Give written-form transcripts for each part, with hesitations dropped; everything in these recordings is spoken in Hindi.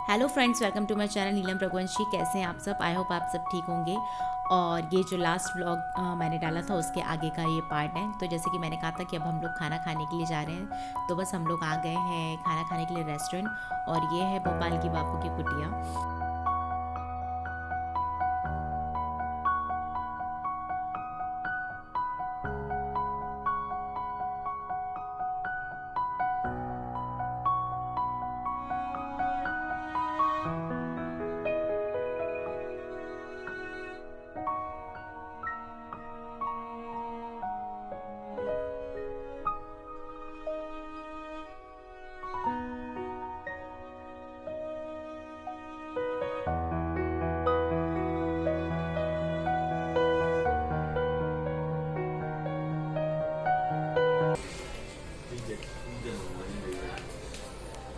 Hello friends, welcome to my channel Neelam Raghuvanshi. कैसे हैं आप सब? आई होप आप सब ठीक होंगे। और ये जो लास्ट व्लॉग मैंने डाला था उसके आगे का ये पार्ट है। तो जैसे कि मैंने कहा था कि अब हम लोग खाना खाने के लिए जा रहे हैं, तो बस हम लोग आ गए हैं खाना खाने के लिए रेस्टोरेंट। और ये है भोपाल की बापू की कुटिया।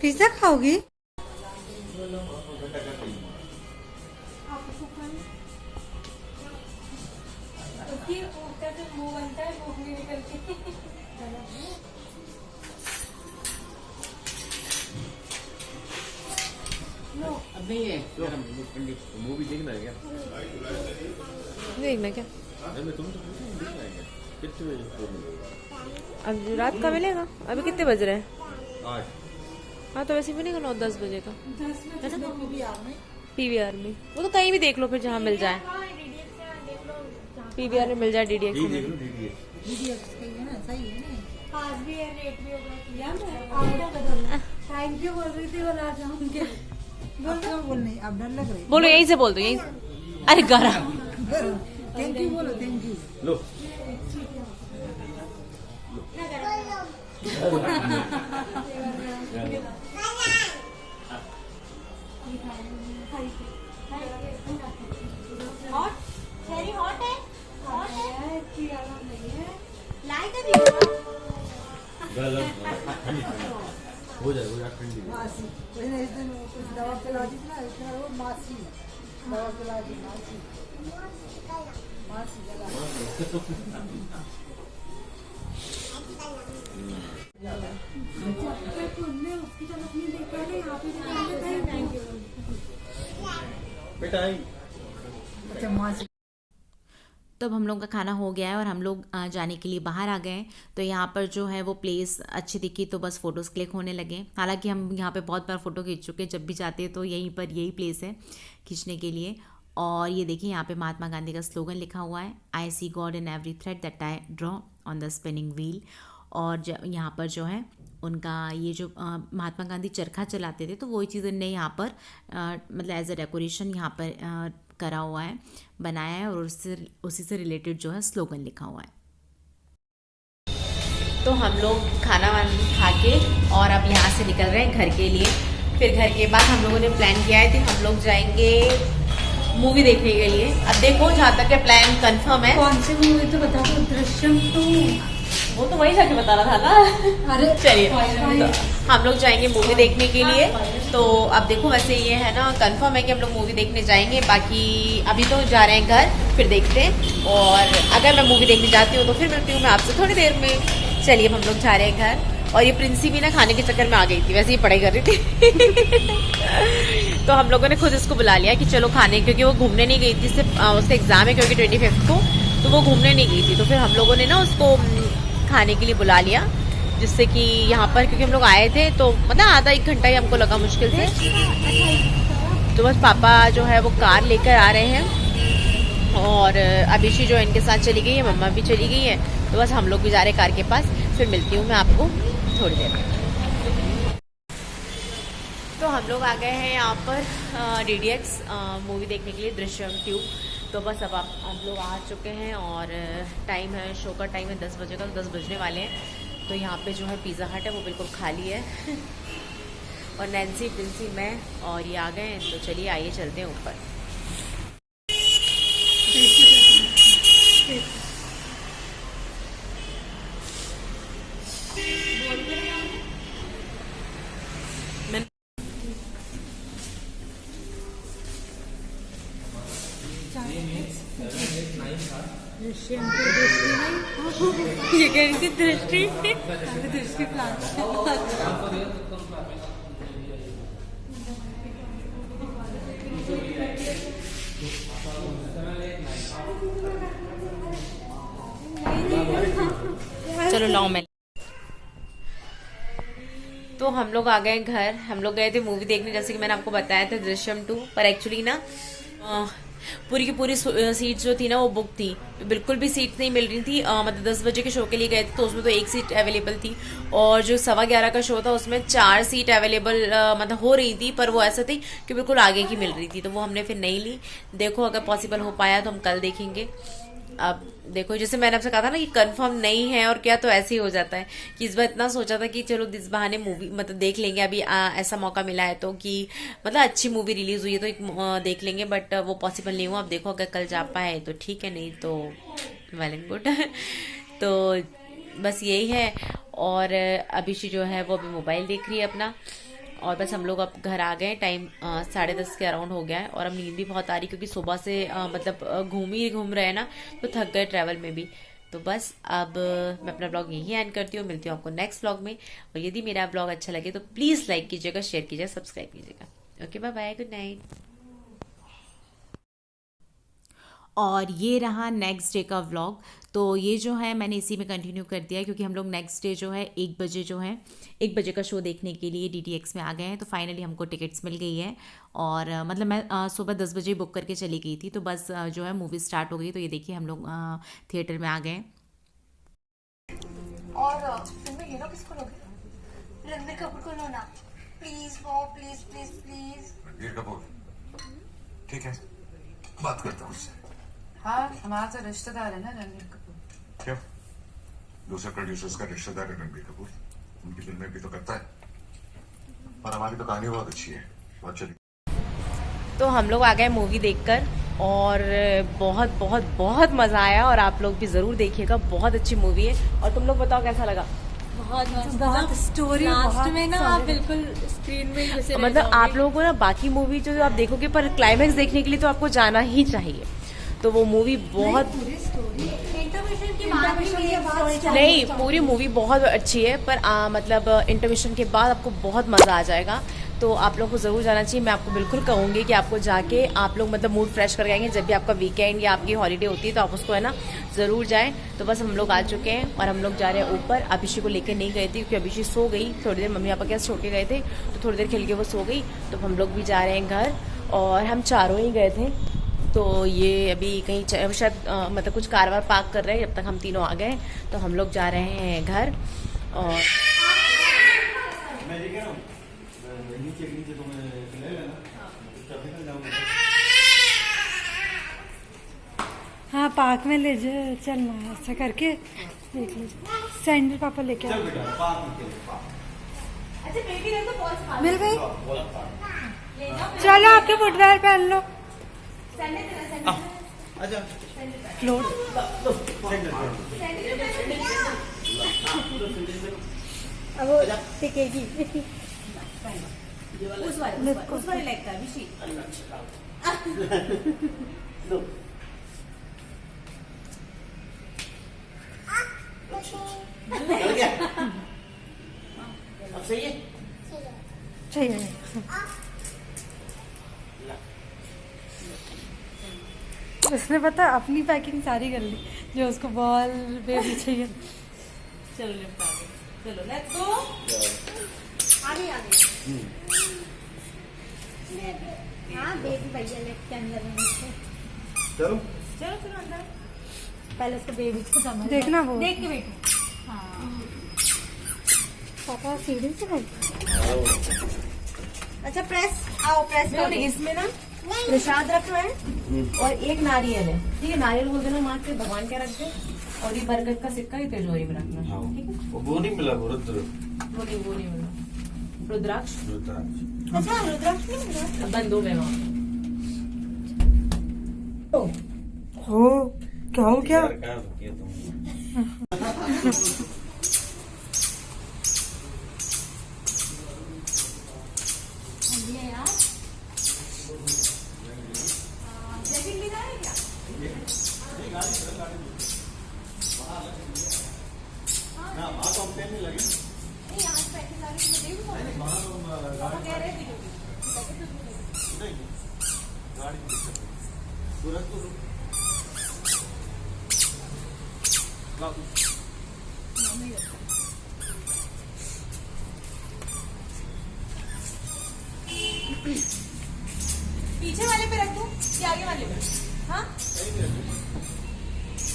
पिज्जा खाओगी? अब नहीं है मूवी देखना है क्या? देखना क्या? अरे तुम तो देखना है क्या? कितने बजे? अब रात का मिलेगा। अभी कितने बज रहे हैं? 8। हाँ तो वैसे मिलेगा 9-10 बजे का, है ना? पीवीआर में वो तो कहीं भी देख लो, फिर जहाँ मिल जाए। पीवीआर में मिल जाए, डीडीएक्स में। थैंक यू बोल रही थी, बोला जाऊंगे। बोलने अब डर लग रही। बोलो, यहीं से बोल दो, यहीं। अरे गरा थैंक यू बोलो, थैंक यू। लो हो जाएगा ठंडी। मासी इस दिन कुछ दवा पिला दी ना, इसमें वो मासी दवा पिला दी। मासी बेटा आई। अच्छा मासी। तब हम लोग का खाना हो गया है और हम लोग जाने के लिए बाहर आ गए हैं। तो यहाँ पर जो है वो प्लेस अच्छी दिखी, तो बस फ़ोटोज़ क्लिक होने लगे। हालांकि हम यहाँ पे बहुत बार फ़ोटो खींच चुके हैं, जब भी जाते हैं तो यहीं पर यही प्लेस है खींचने के लिए। और ये देखिए, यहाँ पे महात्मा गांधी का स्लोगन लिखा हुआ है, I see God in every thread that I draw on the spinning wheel. और यहाँ पर जो है उनका ये जो महात्मा गांधी चरखा चलाते थे, तो वही चीज़ इनने यहाँ पर मतलब एज अ डेकोरेशन यहाँ पर करा हुआ है, बनाया है। और उसी से रिलेटेड जो है स्लोगन लिखा हुआ है। तो हम लोग खाना वाना खा के और अब यहाँ से निकल रहे हैं घर के लिए। फिर घर के बाद हम लोगों ने प्लान किया है कि हम लोग जाएंगे मूवी देखने के लिए। अब देखो, जहाँ तक है प्लान कंफर्म है। कौन सी मूवी तो बता दो। दृश्यम 2। वो तो वही जाके बताना था ना। अरे चलिए, तो हम लोग जाएंगे मूवी देखने के लिए। तो अब देखो, वैसे ये है ना, कंफर्म है कि हम लोग मूवी देखने जाएंगे। बाकी अभी तो जा रहे हैं घर, फिर देखते हैं। और अगर मैं मूवी देखने जाती हूँ तो फिर मिलती हूँ मैं आपसे थोड़ी देर में। चलिए, हम लोग जा रहे हैं घर। और ये प्रिंसी भी ना खाने के चक्कर में आ गई थी, वैसे ही पढ़ाई कर रही थी। तो हम लोगों ने खुद इसको बुला लिया कि चलो खाने, क्योंकि वो घूमने नहीं गई थी, सिर्फ उसका एग्जाम है क्योंकि 25 को, तो वो घूमने नहीं गई थी। तो फिर हम लोगों ने ना उसको खाने के लिए बुला लिया, जिससे कि यहाँ पर, क्योंकि हम लोग आए थे तो मतलब आधा 1 घंटा ही हमको लगा मुश्किल से। तो बस पापा जो है वो कार लेकर आ रहे हैं और अभिषी जो है इनके साथ चली गई है, मम्मा भी चली गई है। तो बस हम लोग भी जा रहे हैं कार के पास। फिर मिलती हूँ मैं आपको थोड़ी देर में। तो हम लोग आ गए हैं यहाँ पर डीडीएक्स मूवी देखने के लिए, दृश्यम 2। तो बस अब आप लोग आ चुके हैं और टाइम है, शो का टाइम है 10 बजे का, 10 बजने वाले हैं। तो यहाँ पे जो है पिज़्ज़ा हट है वो बिल्कुल खाली है। और नैन्सी, प्रिंसी, मैं और ये आ गए हैं। तो चलिए, आइए चलते हैं ऊपर। दृश्यम की दृष्टि नहीं। ये कह रही थी दृष्टि। दृष्टि प्लान। चलो लाओ मैं। तो हम लोग आ गए घर। हम लोग गए थे मूवी देखने, जैसे कि मैंने आपको बताया था, दृश्यम 2। पर एक्चुअली ना पूरी की पूरी सीट जो थी ना वो बुक थी, बिल्कुल भी सीट नहीं मिल रही थी। मतलब 10 बजे के शो के लिए गए थे तो उसमें तो 1 सीट अवेलेबल थी, और जो 11:15 का शो था उसमें 4 सीट अवेलेबल मतलब हो रही थी, पर वो ऐसा थी कि बिल्कुल आगे की मिल रही थी, तो वो हमने फिर नहीं ली। देखो अगर पॉसिबल हो पाया तो हम कल देखेंगे। अब देखो, जैसे मैंने आपसे कहा था ना कि कंफर्म नहीं है और क्या, तो ऐसे ही हो जाता है कि इस बार इतना सोचा था कि चलो इस बहाने मूवी मतलब देख लेंगे। अभी ऐसा मौका मिला है तो कि मतलब अच्छी मूवी रिलीज हुई है तो एक देख लेंगे, बट वो पॉसिबल नहीं हुआ। अब देखो अगर कल जा पाए तो ठीक है, नहीं तो वेल एंड गुड। तो बस यही है। और अभिषी जो है वो अभी मोबाइल देख रही है अपना, और बस हम लोग अब घर आ गए। टाइम 10:30 के अराउंड हो गया है, और अब नींद भी बहुत आ रही क्योंकि सुबह से मतलब घूम रहे हैं ना, तो थक गए ट्रैवल में भी। तो बस अब मैं अपना ब्लॉग यही एंड करती हूँ। मिलती हूँ आपको नेक्स्ट ब्लॉग में, और यदि मेरा ब्लॉग अच्छा लगे तो प्लीज़ लाइक कीजिएगा, शेयर कीजिएगा, सब्सक्राइब कीजिएगा। Okay, bye bye, good night. और ये रहा नेक्स्ट डे का व्लॉग। तो ये जो है मैंने इसी में कंटिन्यू कर दिया है, क्योंकि हम लोग नेक्स्ट डे जो है 1 बजे का शो देखने के लिए DTX में आ गए हैं। तो फाइनली हमको टिकट्स मिल गई है, और मतलब मैं सुबह 10 बजे बुक करके चली गई थी, तो बस जो है मूवी स्टार्ट हो गई। तो ये देखिए हम लोग थिएटर में आ गए। और फिल्म में हीरो किसको लोगे? रणबीर कपूर को लो ना, प्लीज वो, please please please. Ranbir Kapoor, ठीक है, बात करता हूँ उससे। हाँ, हमारा तो रिश्तेदार है ना रणबीर कपूर। क्यों? दूसरे प्रोड्यूसर्स का रिश्तेदार है रणबीर कपूर, उनकी फिल्में भी तो करता है। और हमारी तो कहानी बहुत अच्छी है, बहुत चली। तो हम लोग आ गए मूवी देखकर, और बहुत बहुत बहुत मज़ा आया, और आप लोग भी ज़रूर देखिएगा, बहुत अच्छी मूवी है। और तुम लोग बताओ कैसा लगा? बहुत स्टोरी लास्ट में ना आप बिल्कुल स्क्रीन में जैसे मतलब आप लोगों को ना बाकी मूवी जो आप देखोगे, पर क्लाइमैक्स देखने के लिए तो आपको जाना ही चाहिए। तो वो मूवी बहुत नहीं, पूरी मूवी बहुत अच्छी है, पर मतलब इंटरमिशन के बाद आपको बहुत मज़ा आ जाएगा। तो आप लोग को ज़रूर जाना चाहिए। मैं आपको बिल्कुल कहूँगी कि आपको जाके आप लोग मतलब मूड फ्रेश करके आएंगे। जब भी आपका वीकेंड या आपकी हॉलीडे होती है तो आप उसको है ना ज़रूर जाएं। तो बस हम लोग आ चुके हैं, और हम लोग जा रहे हैं ऊपर। अभिषी को लेके नहीं गए थे क्योंकि अभिषी सो गई थोड़ी देर, मम्मी पापा के साथ छोड़ के गए थे, तो थोड़ी देर खेल के वो सो गई। तो हम लोग भी जा रहे हैं घर, और हम चारों ही गए थे। तो ये अभी कहीं शायद मतलब कुछ कारवार पार्क कर रहे हैं, जब तक हम तीनों आ गए। तो हम लोग जा रहे हैं घर। और हाँ, पार्क में ले जा चलना है, ऐसा करके देख लीजिए। सैंडल पापा लेके आओ। मिल गई? चलो आपके फुटवेयर पहन लो। लोड अब वो टिकेगी। उस वाले लेग का अभिषी। अब सही है? चाहिए। उसने पता अपनी पैकिंग सारी कर ली, जो उसको बॉल बेबी चाहिए। चलो लेफ्ट आ गए, चलो लेट्स गो। आगे आगे। हाँ, बेबी भैया लेफ्ट के अंदर में। चलो चलो चलो अंदर। पहले उसको बेबी को समझ देखना वो देख के बैठो। हाँ, पापा सीढ़ी से बैठ। अच्छा, प्रेस आओ, प्रेस नहीं, करो। इसमें ना प्रसाद रखना है, और एक नारियल है, ठीक है? नारियल बोल देना, माँ के भगवान क्या रख दे, और ये बरगद का सिक्का ही तिजोरी में रखना, ठीक है? वो नहीं मिला, वो रुद्र। वो नहीं मिला, रुद्राक्ष। अच्छा, रुद्राक्ष नहीं मिला? बंद हो गए वहाँ। हो क्या हो क्या? पीछे वाले पे रख दूं या आगे वाले पे? हाँ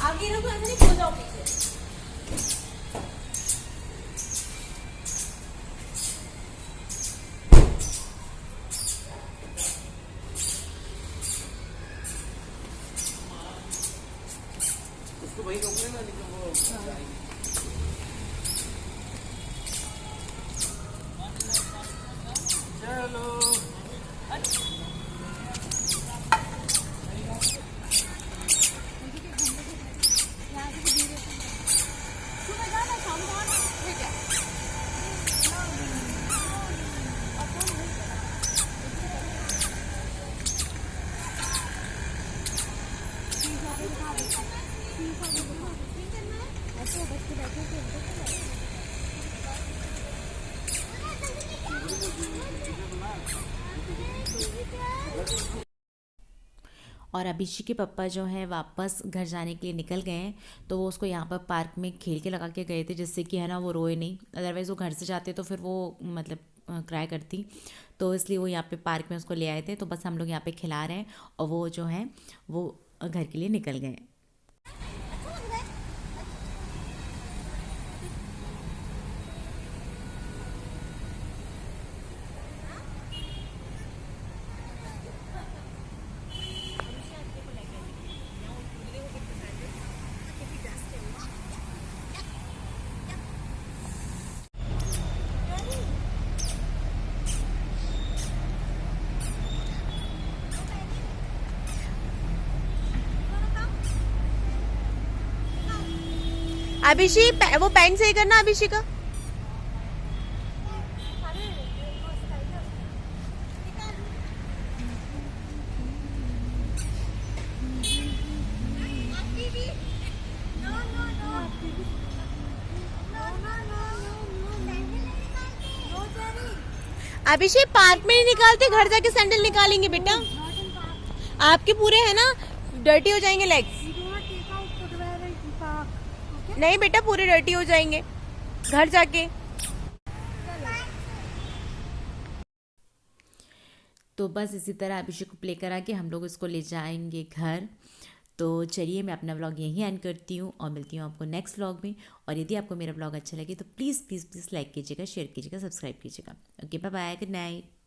आगे रखो, ऐसे नहीं खो जाओ पीछे। उसको वही रोकने ना, लेकिन वो जाएगी। चलो और अभिषेक के पापा जो हैं वापस घर जाने के लिए निकल गए हैं, तो वो उसको यहाँ पर पार्क में खेल के लगा के गए थे, जिससे कि है ना वो रोए नहीं। अदरवाइज़ वो घर से जाते तो फिर वो मतलब क्राई करती, तो इसलिए वो यहाँ पे पार्क में उसको ले आए थे। तो बस हम लोग यहाँ पे खिला रहे हैं और वो जो है वो घर के लिए निकल गए। अभिषेक वो पैंट सही करना अभिषेक का। अभिषेक पार्क में नहीं निकालते, घर जाके सैंडल निकालेंगे बेटा। आपके पूरे है ना डर्टी हो जाएंगे लेग्स। नहीं बेटा पूरे डर्टी हो जाएंगे घर जाके। तो बस इसी तरह अभिषेक को प्ले करा के हम लोग इसको ले जाएंगे घर। तो चलिए मैं अपना व्लॉग यहीं एंड करती हूँ और मिलती हूँ आपको नेक्स्ट व्लॉग में। और यदि आपको मेरा व्लॉग अच्छा लगे तो प्लीज़ प्लीज़ प्लीज़ लाइक कीजिएगा, शेयर कीजिएगा, सब्सक्राइब कीजिएगा। Okay bye bye, good night.